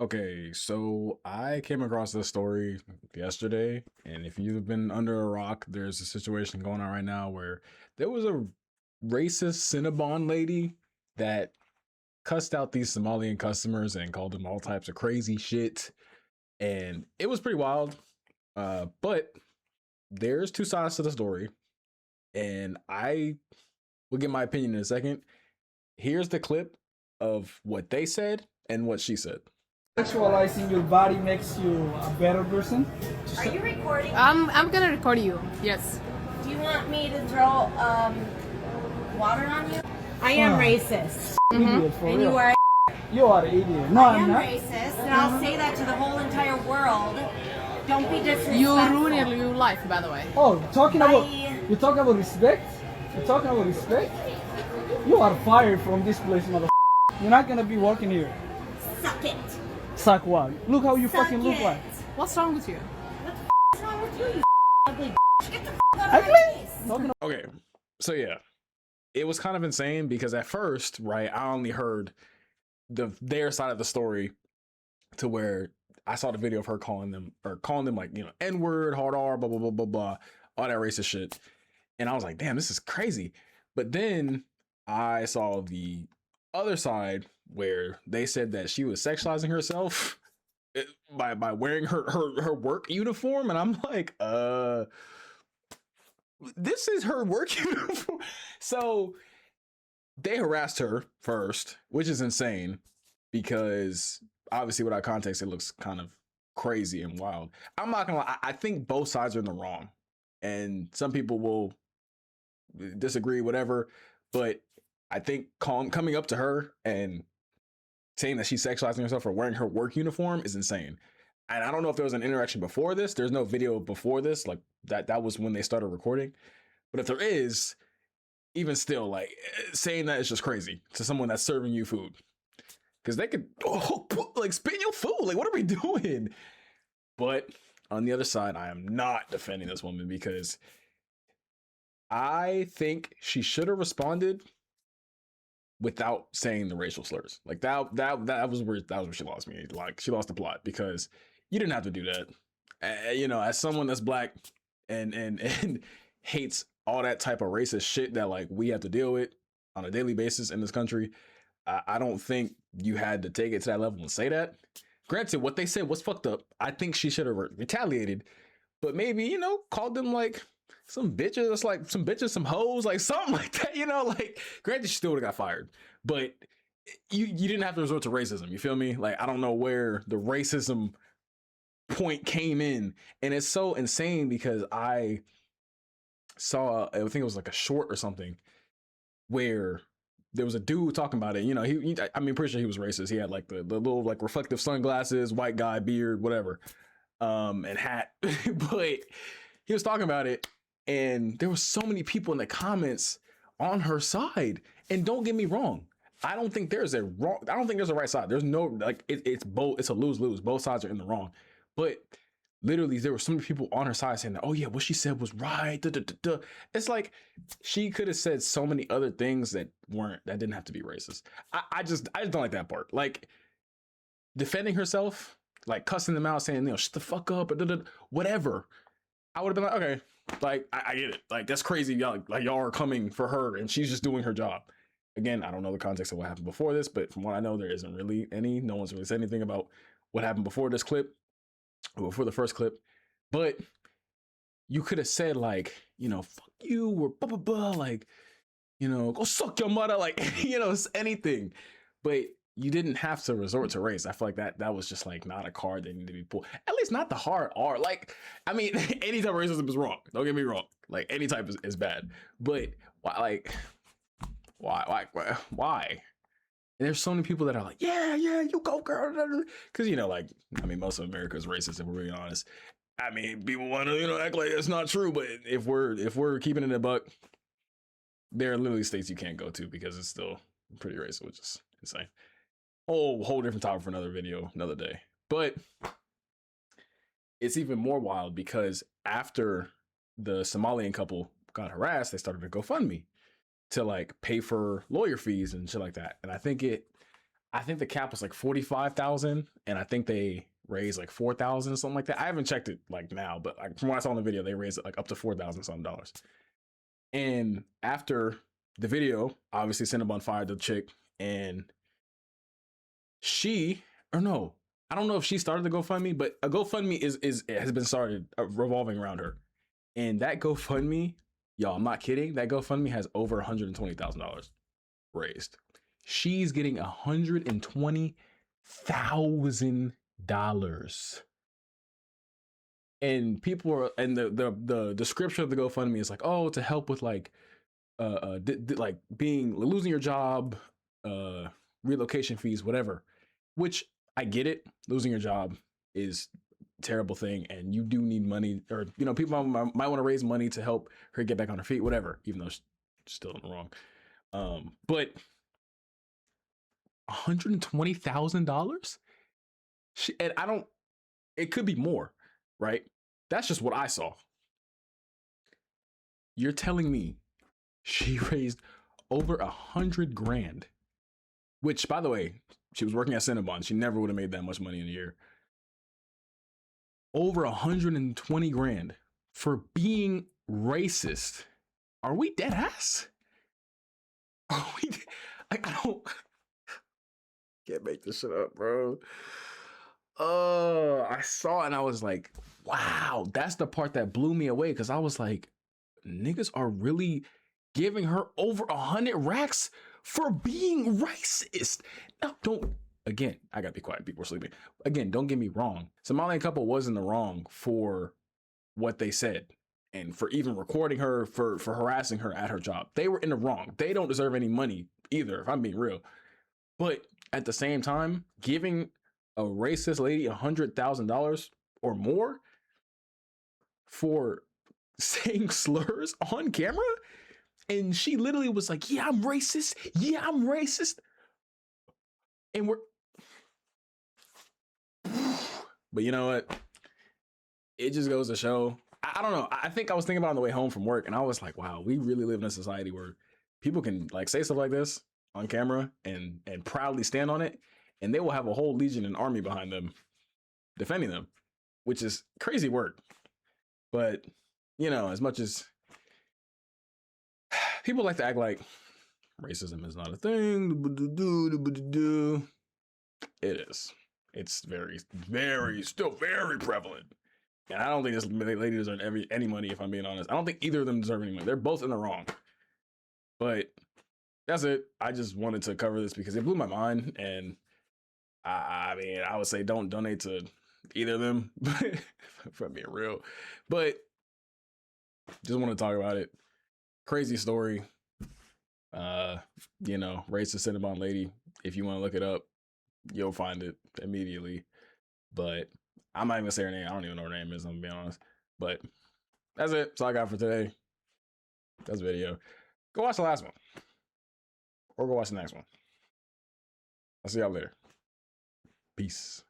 Okay, so I came across this story yesterday, and if you've been under a rock, there's a situation going on right now where there was a racist Cinnabon lady that cussed out these Somalian customers and called them all types of crazy shit, and it was pretty wild. But there's two sides to the story, and I will give my opinion in a second. Here's the clip of what they said and what she said. Sexualizing your body makes you a better person. Are you recording? I'm gonna record you. Yes. Do you want me to throw water on you? I am racist. Idiot, for And real. you are an idiot. No, I I'm am not. racist, and I'll say that to the whole entire world. Don't be disrespectful. You ruined your life, by the way. Oh, talking about Bye. you're talking about respect. You're talking about respect. You are fired from this place, mother. You're not gonna be working here. Suck it. Suck what? Look how you Suck fucking look it. like. What's wrong with you? What's wrong with you, you ugly Get the out of my Ugly? face. Talking Okay, so yeah, it was kind of insane because at first, right, I only heard their side of the story to where I saw the video of her calling them like, N word, hard R, blah blah blah blah blah, all that racist shit, and I was like, damn, this is crazy. But then I saw the other side where they said that she was sexualizing herself by wearing her work uniform, and I'm like, this is her work uniform. So they harassed her first, which is insane because obviously without context, it looks kind of crazy and wild. I'm not gonna lie, I think both sides are in the wrong. And some people will disagree, whatever. But I think coming up to her and saying that she's sexualizing herself or wearing her work uniform is insane. And I don't know if there was an interaction before this. There's no video before this. Like that was when they started recording. But if there is, even still, like saying that is just crazy to someone that's serving you food. Because they could like spit in your food. Like, what are we doing? But on the other side, I am not defending this woman because I think she should have responded without saying the racial slurs. Like that was where she lost me. Like she lost the plot because you didn't have to do that. As someone that's black and hates all that type of racist shit that like we have to deal with on a daily basis in this country, I don't think you had to take it to that level and say that. Granted, what they said was fucked up. I think she should have retaliated, but maybe, called them like some bitches, like some bitches, some hoes, like something like that, like granted, she still would have got fired, but you didn't have to resort to racism. You feel me? Like, I don't know where the racism point came in. And it's so insane because I saw, I think it was like a short or something where there was a dude talking about it. Pretty sure he was racist. He had like the little like reflective sunglasses, white guy, beard, whatever, and hat. But he was talking about it, and there were so many people in the comments on her side. And don't get me wrong, I don't think there's a right side. There's no like it's both. It's a lose-lose. Both sides are in the wrong. But literally, there were so many people on her side saying that, oh yeah, what she said was right. Duh, duh, duh, duh. It's like she could have said so many other things that didn't have to be racist. I just don't like that part. Like defending herself, like cussing them out, saying, shut the fuck up, or whatever. I would have been like, okay, like I get it. Like that's crazy. Y'all are coming for her and she's just doing her job. Again, I don't know the context of what happened before this, but from what I know, there isn't really any. No one's really said anything about what happened before this clip. Before the first clip, but you could have said like, fuck you or blah blah blah, like, go suck your mother, like, anything. But you didn't have to resort to race. I feel like that was just like not a card that needed to be pulled. At least not the hard R. Like, I mean, any type of racism is wrong. Don't get me wrong. Like any type is bad. But why? And there's so many people that are like, yeah, you go, girl. Because, most of America is racist, if we're being honest. I mean, people want to, act like it's not true. But if we're keeping it a buck, there are literally states you can't go to because it's still pretty racist, which is insane. Whole different topic for another video, another day. But it's even more wild because after the Somalian couple got harassed, they started a GoFundMe to like pay for lawyer fees and shit like that. And I I think the cap was like 45,000, and I think they raised like 4,000 something like that. I haven't checked it like now, but like from what I saw in the video, they raised it like up to 4,000 something dollars. And after the video, obviously Cinnabon fired the chick, and she, or no, I don't know if she started the GoFundMe, but a GoFundMe has been started revolving around her. And that GoFundMe, y'all, I'm not kidding, that GoFundMe has over $120,000 raised. She's getting $120,000. And people are, and the description of the GoFundMe is like, oh, to help with like like losing your job, relocation fees, whatever. Which I get it. Losing your job is a terrible thing, and you do need money, or you know, people might want to raise money to help her get back on her feet, whatever. Even though she's still in the wrong. But $120,000. And I don't. It could be more, right? That's just what I saw. You're telling me she raised over $100 grand, which, by the way, she was working at Cinnabon. She never would have made that much money in a year. Over 120 grand for being racist. Are we dead ass? Are we? I don't. Can't make this shit up, bro. I saw it and I was like, wow, that's the part that blew me away, because I was like, niggas are really giving her over 100 racks for being racist. Now, again, I gotta be quiet, people are sleeping. Again, don't get me wrong. Somalian couple was in the wrong for what they said, and for even recording her, for harassing her at her job. They were in the wrong. They don't deserve any money either, if I'm being real. But at the same time, giving a racist lady $100,000 or more for saying slurs on camera, and she literally was like, yeah, I'm racist. Yeah, I'm racist. And but you know what? It just goes to show, I don't know. I think I was thinking about it on the way home from work, and I was like, wow, we really live in a society where people can like say stuff like this on camera and proudly stand on it, and they will have a whole legion and army behind them defending them, which is crazy work. But, you know, as much as people like to act like racism is not a thing, it is. It's still very prevalent. And I don't think this lady deserves any money, if I'm being honest. I don't think either of them deserve any money. They're both in the wrong. But that's it. I just wanted to cover this because it blew my mind. And I mean, I would say don't donate to either of them, if I'm being real. But just want to talk about it. Crazy story. You know, racist Cinnabon lady. If you want to look it up, you'll find it immediately. But I'm not even gonna say her name. I don't even know her name is, I'm gonna be honest. But that's it. That's all I got for today. That's the video. Go watch the last one. Or go watch the next one. I'll see y'all later. Peace.